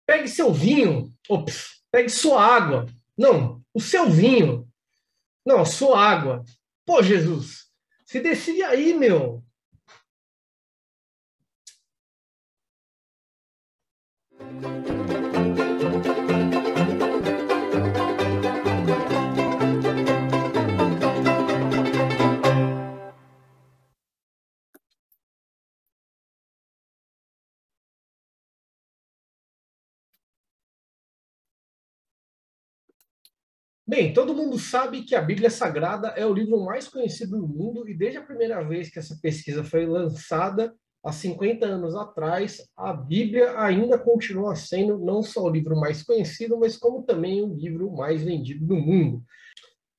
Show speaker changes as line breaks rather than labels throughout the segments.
Pegue seu vinho. Ops, pegue sua água. Não, o seu vinho. Não, sua água. Pô, Jesus, se decide aí, meu. Bem, todo mundo sabe que a Bíblia Sagrada é o livro mais conhecido do mundo e desde a primeira vez que essa pesquisa foi lançada, há 50 anos atrás, a Bíblia ainda continua sendo não só o livro mais conhecido, mas como também o livro mais vendido do mundo.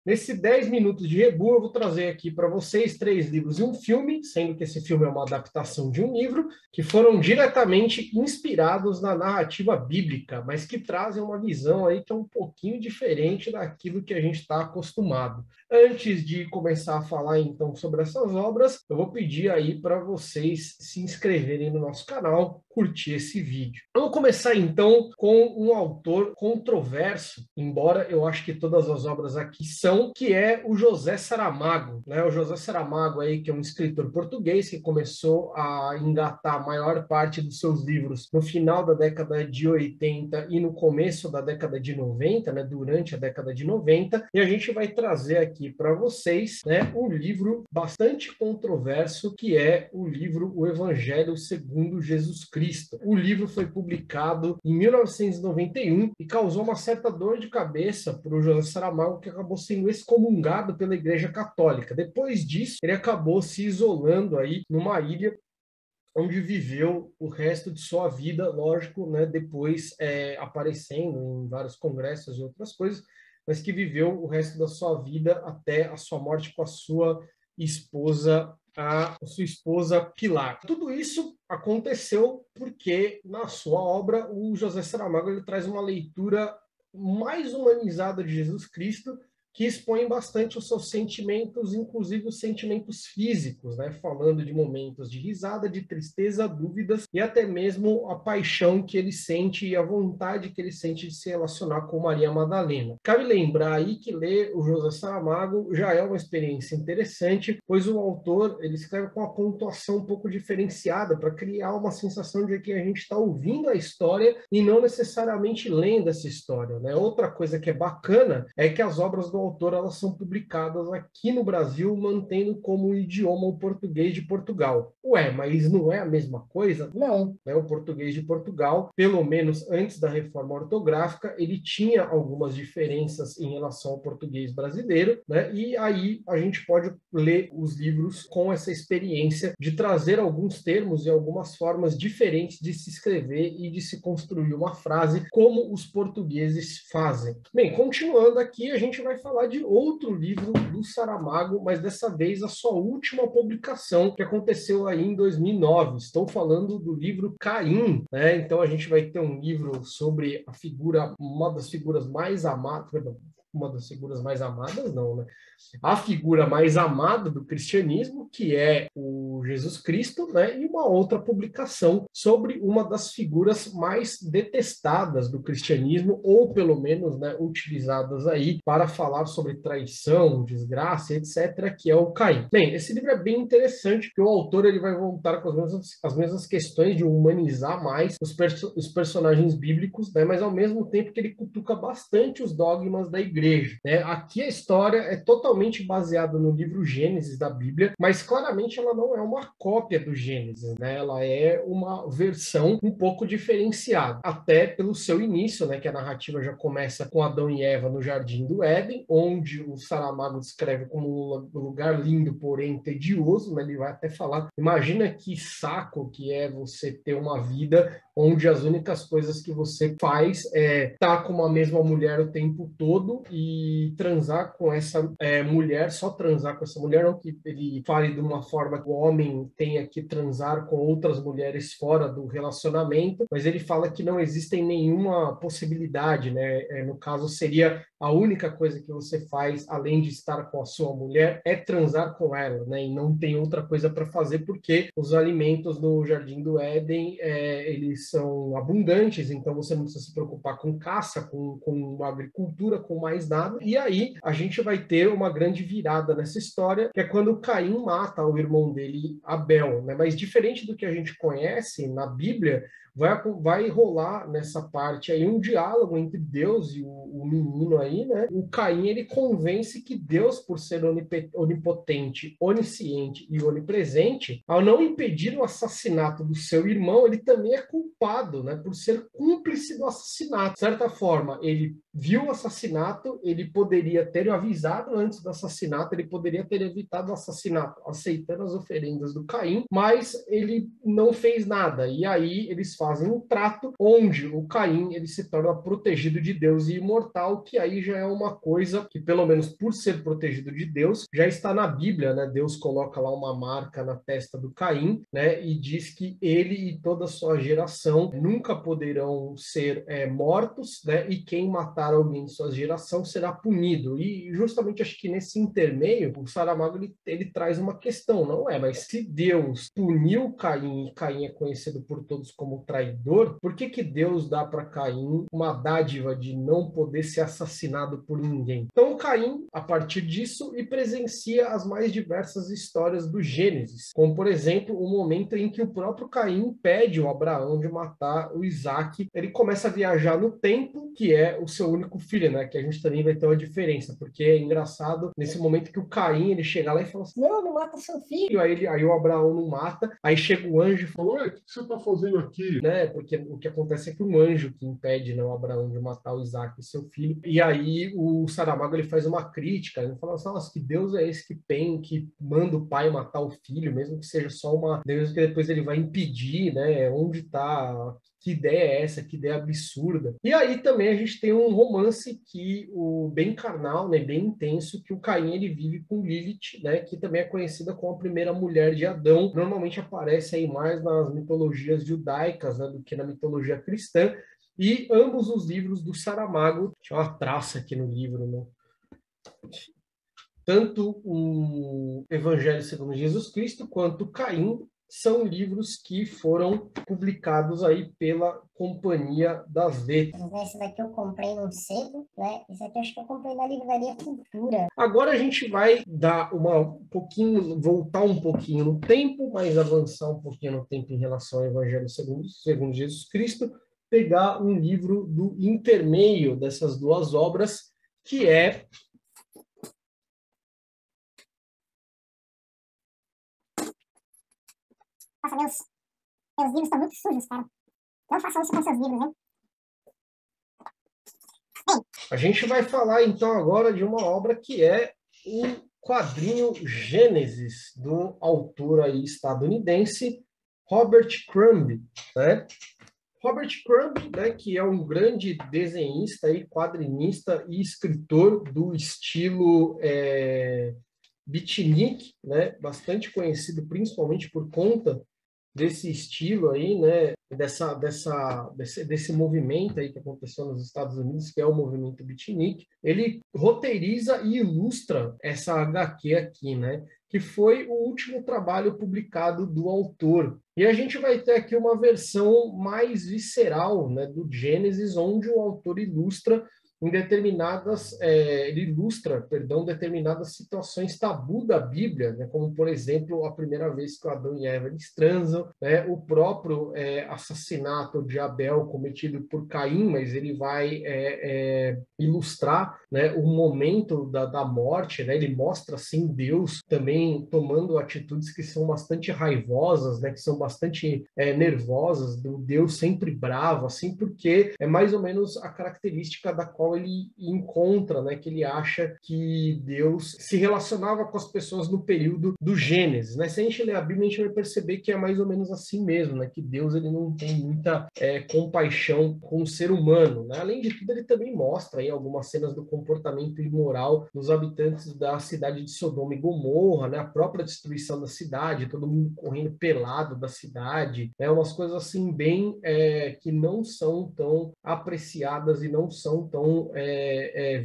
Nesses 10 minutos de Rebu, eu vou trazer aqui para vocês 3 livros e um filme, sendo que esse filme é uma adaptação de um livro, que foram diretamente inspirados na narrativa bíblica, mas que trazem uma visão aí que é um pouquinho diferente daquilo que a gente está acostumado. Antes de começar a falar então sobre essas obras, eu vou pedir aí para vocês se inscreverem no nosso canal, curtir esse vídeo. Vamos começar então com um autor controverso, embora eu acho que todas as obras aqui são, que é o José Saramago, né? O José Saramago aí, que é um escritor português que começou a engatar a maior parte dos seus livros no final da década de 80 e no começo da década de 90, né? Durante a década de 90, e a gente vai trazer aqui para vocês, né, um livro bastante controverso, que é o livro O Evangelho segundo Jesus Cristo. O livro foi publicado em 1991 e causou uma certa dor de cabeça para o José Saramago, que acabou sendo excomungado pela Igreja Católica. Depois disso, ele acabou se isolando aí numa ilha onde viveu o resto de sua vida, lógico, né, depois aparecendo em vários congressos e outras coisas, mas que viveu o resto da sua vida até a sua morte com a sua esposa Pilar. Tudo isso aconteceu porque na sua obra o José Saramago ele traz uma leitura mais humanizada de Jesus Cristo, que expõe bastante os seus sentimentos, inclusive os sentimentos físicos, né? Falando de momentos de risada, de tristeza, dúvidas e até mesmo a paixão que ele sente e a vontade que ele sente de se relacionar com Maria Madalena. Cabe lembrar aí que ler o José Saramago já é uma experiência interessante, pois o autor ele escreve com uma pontuação um pouco diferenciada para criar uma sensação de que a gente está ouvindo a história e não necessariamente lendo essa história, né? Outra coisa que é bacana é que as obras do autor elas são publicadas aqui no Brasil, mantendo como idioma o português de Portugal. Ué, mas não é a mesma coisa? Não, né? O português de Portugal, pelo menos antes da reforma ortográfica, ele tinha algumas diferenças em relação ao português brasileiro, né? E aí a gente pode ler os livros com essa experiência de trazer alguns termos e algumas formas diferentes de se escrever e de se construir uma frase, como os portugueses fazem. Bem, continuando aqui, a gente vai falar de outro livro do Saramago, mas dessa vez a sua última publicação, que aconteceu aí em 2009. Estou falando do livro Caim, né? Então a gente vai ter um livro sobre a figura, uma das figuras mais amadas, perdão, uma das figuras mais amadas, não, né? A figura mais amada do cristianismo, que é o Jesus Cristo, né? E uma outra publicação sobre uma das figuras mais detestadas do cristianismo, ou pelo menos, né, utilizadas aí para falar sobre traição, desgraça, etc., que é o Caim. Bem, esse livro é bem interessante, porque o autor ele vai voltar com as mesmas questões de humanizar mais os personagens bíblicos, né? Mas ao mesmo tempo que ele cutuca bastante os dogmas da igreja. Né? Aqui a história é totalmente baseada no livro Gênesis da Bíblia, mas claramente ela não é uma cópia do Gênesis, né? Ela é uma versão um pouco diferenciada, até pelo seu início, né? Que a narrativa já começa com Adão e Eva no Jardim do Éden, onde o Saramago descreve como um lugar lindo, porém tedioso, né? Ele vai até falar, imagina que saco que é você ter uma vida onde as únicas coisas que você faz é estar com uma mesma mulher o tempo todo e transar com essa mulher, só transar com essa mulher, não que ele fale de uma forma que o homem tenha que transar com outras mulheres fora do relacionamento, mas ele fala que não existe nenhuma possibilidade, né? No caso, seria a única coisa que você faz, além de estar com a sua mulher, é transar com ela, né? E não tem outra coisa para fazer, porque os alimentos no Jardim do Éden, eles são abundantes, então você não precisa se preocupar com caça, com agricultura, com mais nada. E aí a gente vai ter uma grande virada nessa história, que é quando Caim mata o irmão dele, Abel, né? Mas diferente do que a gente conhece na Bíblia, vai rolar nessa parte aí um diálogo entre Deus e o menino aí, né? O Caim, ele convence que Deus, por ser onipotente, onisciente e onipresente, ao não impedir o assassinato do seu irmão, ele também é culpado, né? Por ser cúmplice do assassinato. De certa forma, ele viu o assassinato, ele poderia ter avisado antes do assassinato, ele poderia ter evitado o assassinato, aceitando as oferendas do Caim, mas ele não fez nada. E aí eles fazem um trato onde o Caim ele se torna protegido de Deus e imortal, que aí já é uma coisa que, pelo menos por ser protegido de Deus, já está na Bíblia, né? Deus coloca lá uma marca na testa do Caim, né? E diz que ele e toda a sua geração nunca poderão ser mortos, né? E quem matar alguém de sua geração será punido. E justamente acho que nesse intermeio, o Saramago ele traz uma questão, não é? Mas se Deus puniu Caim e Caim é conhecido por todos como traidor, por que Deus dá para Caim uma dádiva de não poder ser assassinado por ninguém? Então Caim, a partir disso, e presencia as mais diversas histórias do Gênesis, como por exemplo o momento em que o próprio Caim pede ao Abraão de matar o Isaac. Ele começa a viajar no tempo, que é o seu único filho, né? Que a gente também vai ter uma diferença, porque é engraçado nesse momento que o Caim ele chega lá e fala assim: não mata seu filho. Aí o Abraão não mata, aí chega o anjo e fala: ué, o que você está fazendo aqui? Né? Porque o que acontece é que um anjo que impede, né, o Abraão de matar o Isaac, seu filho. E aí o Saramago ele faz uma crítica, ele fala assim: nossa, que Deus é esse que manda o pai matar o filho, mesmo que seja só uma, mesmo que depois ele vai impedir, né? Onde está? Que ideia é essa? Que ideia absurda. E aí também a gente tem um romance que o bem carnal, né, bem intenso, que o Caim ele vive com Lilith, né, que também é conhecida como a primeira mulher de Adão. Normalmente aparece aí mais nas mitologias judaicas, né, do que na mitologia cristã. E ambos os livros do Saramago, tinha uma traça aqui no livro, né? Tanto o Evangelho segundo Jesus Cristo quanto Caim são livros que foram publicados aí pela Companhia das Letras.
Esse daqui eu comprei no sebo, né? Esse aqui eu acho que eu comprei na Livraria Cultura.
Agora a gente vai dar voltar um pouquinho no tempo, mas avançar um pouquinho no tempo em relação ao Evangelho segundo Jesus Cristo, pegar um livro do intermeio dessas duas obras, que é
Nossa, meus livros estão muito sujos, cara. Não façam isso com seus livros, hein?
A gente vai falar então agora de uma obra que é o quadrinho Gênesis, do autor aí estadunidense Robert Crumb, né? Robert Crumb, né, que é um grande desenhista e quadrinista e escritor do estilo beatnik, né, bastante conhecido principalmente por conta desse estilo aí, né, desse movimento aí que aconteceu nos Estados Unidos, que é o movimento beatnik. Ele roteiriza e ilustra essa HQ aqui, né, que foi o último trabalho publicado do autor. E a gente vai ter aqui uma versão mais visceral, né, do Gênesis, onde o autor ilustra ele ilustra, determinadas situações tabu da Bíblia, né? Como, por exemplo, a primeira vez que Adão e Eva eles transam, né? O próprio assassinato de Abel cometido por Caim, mas ele vai ilustrar, né, o momento da morte, né? Ele mostra, assim, Deus também tomando atitudes que são bastante raivosas, né? Que são bastante nervosas, do Deus sempre bravo, assim, porque é mais ou menos a característica da qual qual ele encontra, né, que ele acha que Deus se relacionava com as pessoas no período do Gênesis, né? Se a gente ler a Bíblia, a gente vai perceber que é mais ou menos assim mesmo, né? Que Deus ele não tem muita compaixão com o ser humano, né? Além de tudo, ele também mostra aí algumas cenas do comportamento imoral dos habitantes da cidade de Sodoma e Gomorra, né? A própria destruição da cidade, todo mundo correndo pelado da cidade, né? Umas coisas assim bem que não são tão apreciadas e não são tão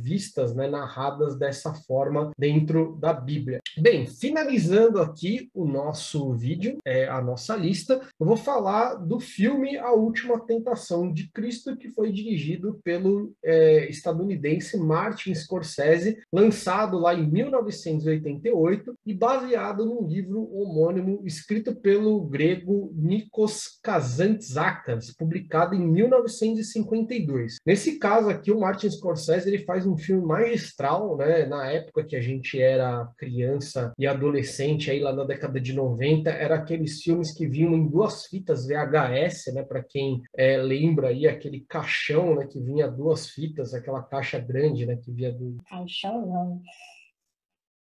vistas, né? Narradas dessa forma dentro da Bíblia. Bem, finalizando aqui o nosso vídeo, a nossa lista, eu vou falar do filme A Última Tentação de Cristo, que foi dirigido pelo estadunidense Martin Scorsese, lançado lá em 1988 e baseado num livro homônimo escrito pelo grego Nikos Kazantzakis, publicado em 1952. Nesse caso aqui, o Martin Scorsese ele faz um filme magistral, né? Na época que a gente era criança e adolescente, aí lá na década de 90, era aqueles filmes que vinham em duas fitas VHS, né? Para quem lembra aí, aquele caixão, né? Que vinha duas fitas, aquela caixa grande, né? Que vinha do...
Caixão,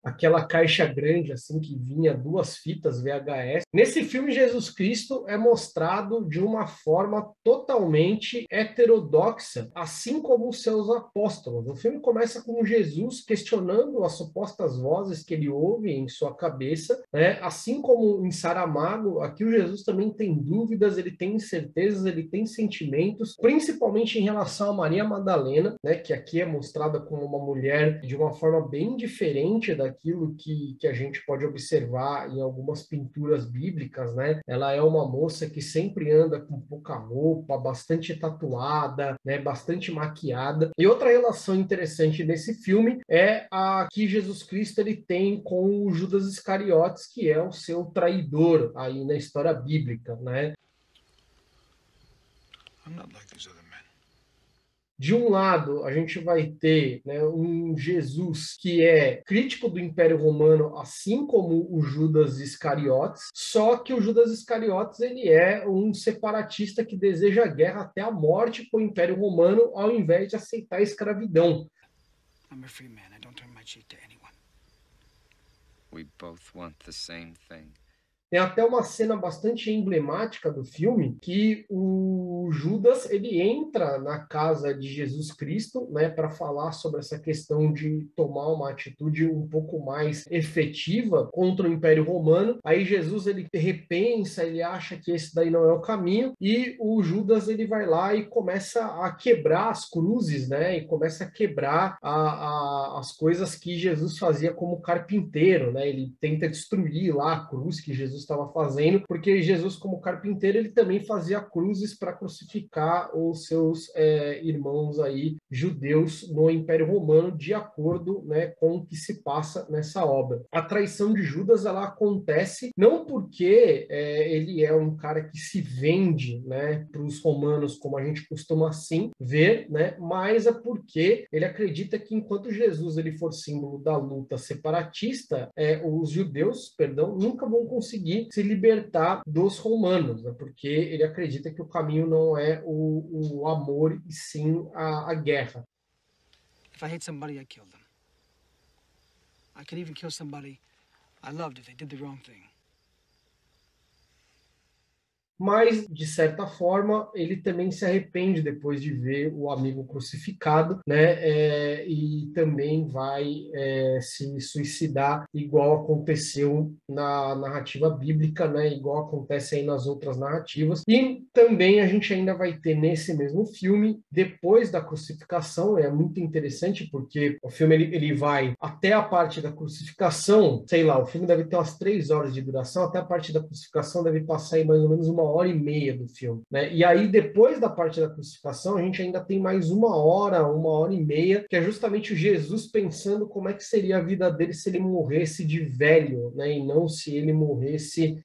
aquela caixa grande, assim, que vinha duas fitas VHS. Nesse filme, Jesus Cristo é mostrado de uma forma totalmente heterodoxa, assim como os seus apóstolos. O filme começa com Jesus questionando as supostas vozes que ele ouve em sua cabeça, né? Assim como em Saramago, aqui o Jesus também tem dúvidas, ele tem incertezas, ele tem sentimentos, principalmente em relação a Maria Madalena, né? Que aqui é mostrada como uma mulher de uma forma bem diferente daquilo que a gente pode observar em algumas pinturas bíblicas, né? Ela é uma moça que sempre anda com pouca roupa, bastante tatuada, né? Bastante maquiada. E outra relação interessante nesse filme é a que Jesus Cristo ele tem com o Judas Iscariotes, que é o seu traidor aí na história bíblica, né? I'm not like these other men. De um lado, a gente vai ter, né, um Jesus que é crítico do Império Romano, assim como o Judas Iscariotes, só que o Judas Iscariotes ele é um separatista que deseja a guerra até a morte com o Império Romano, ao invés de aceitar a escravidão. I'm a free man. I don't turn my cheek to anyone. We both want the same thing. Tem até uma cena bastante emblemática do filme que o Judas ele entra na casa de Jesus Cristo, né, para falar sobre essa questão de tomar uma atitude um pouco mais efetiva contra o Império Romano. Aí Jesus ele repensa, ele acha que esse daí não é o caminho e o Judas ele vai lá e começa a quebrar as cruzes, né, e começa a quebrar as coisas que Jesus fazia como carpinteiro, né? Ele tenta destruir lá a cruz que Jesus estava fazendo, porque Jesus, como carpinteiro, ele também fazia cruzes para crucificar os seus irmãos aí, judeus, no Império Romano, de acordo, né, com o que se passa nessa obra. A traição de Judas, ela acontece não porque ele é um cara que se vende, né, para os romanos, como a gente costuma assim ver, né, mas é porque ele acredita que enquanto Jesus ele for símbolo da luta separatista, os judeus, perdão, nunca vão conseguir se libertar dos romanos, né? Porque ele acredita que o caminho não é o amor e sim a guerra. If I hate somebody, I kill them. I could even kill somebody I loved if they did the wrong thing. Mas, de certa forma, ele também se arrepende depois de ver o amigo crucificado, né? E também vai se suicidar, igual aconteceu na narrativa bíblica, né? Igual acontece aí nas outras narrativas. E também a gente ainda vai ter nesse mesmo filme, depois da crucificação, é muito interessante porque o filme ele vai até a parte da crucificação, sei lá, o filme deve ter umas 3 horas de duração, até a parte da crucificação deve passar aí mais ou menos uma hora e meia do filme, né? E aí, depois da parte da crucificação, a gente ainda tem mais uma hora e meia, que é justamente o Jesus pensando como é que seria a vida dele se ele morresse de velho, né? E não se ele morresse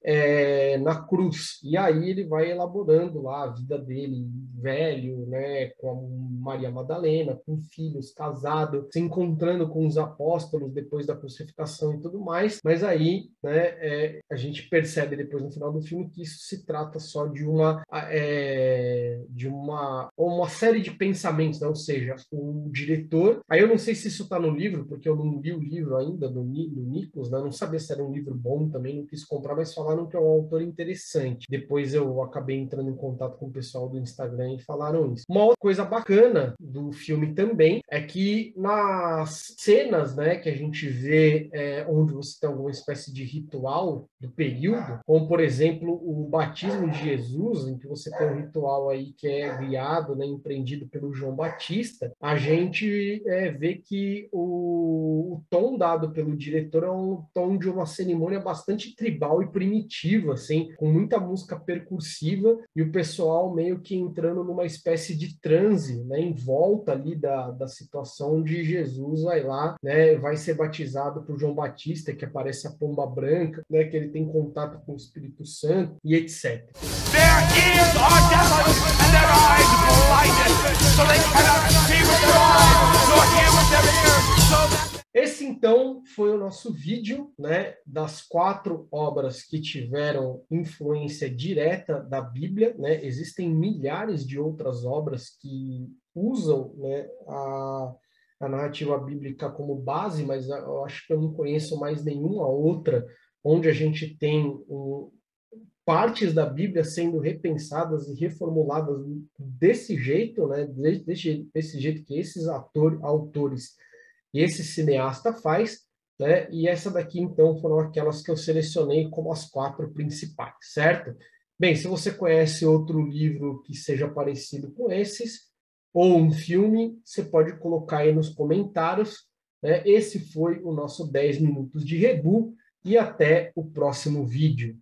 na cruz. E aí ele vai elaborando lá a vida dele, velho, né? Com a Maria Madalena, com filhos, casado, se encontrando com os apóstolos depois da crucificação e tudo mais. Mas aí, né, a gente percebe depois no final do filme que isso se trata trata só de uma série de pensamentos, né? Ou seja, o diretor... Aí eu não sei se isso está no livro, porque eu não li o livro ainda do Nichols, né? Não sabia se era um livro bom também, não quis comprar, mas falaram que é um autor interessante. Depois eu acabei entrando em contato com o pessoal do Instagram e falaram isso. Uma outra coisa bacana do filme também é que nas cenas, né, que a gente vê onde você tem alguma espécie de ritual do período, como por exemplo o batismo de Jesus, em que você tem um ritual aí que é guiado, né, empreendido pelo João Batista, a gente vê que o tom dado pelo diretor é um tom de uma cerimônia bastante tribal e primitiva, assim, com muita música percursiva e o pessoal meio que entrando numa espécie de transe, né, em volta ali da situação de Jesus vai lá, né, vai ser batizado por João Batista, que aparece a pomba branca, né, que ele tem contato com o Espírito Santo e etc. Their ears are deafened and their eyes blinded, so they cannot see with their eyes, nor hear with their ears, so that... Esse, então, foi o nosso vídeo, né, das 4 obras que tiveram influência direta da Bíblia, né? Existem milhares de outras obras que usam, né, a narrativa bíblica como base, mas eu acho que eu não conheço mais nenhuma outra onde a gente tem partes da Bíblia sendo repensadas e reformuladas desse jeito, né, desse jeito que esses autores e esse cineasta faz, né? E essa daqui, então, foram aquelas que eu selecionei como as 4 principais, certo? Bem, se você conhece outro livro que seja parecido com esses, ou um filme, você pode colocar aí nos comentários, né? Esse foi o nosso 10 minutos de Rebu, e até o próximo vídeo.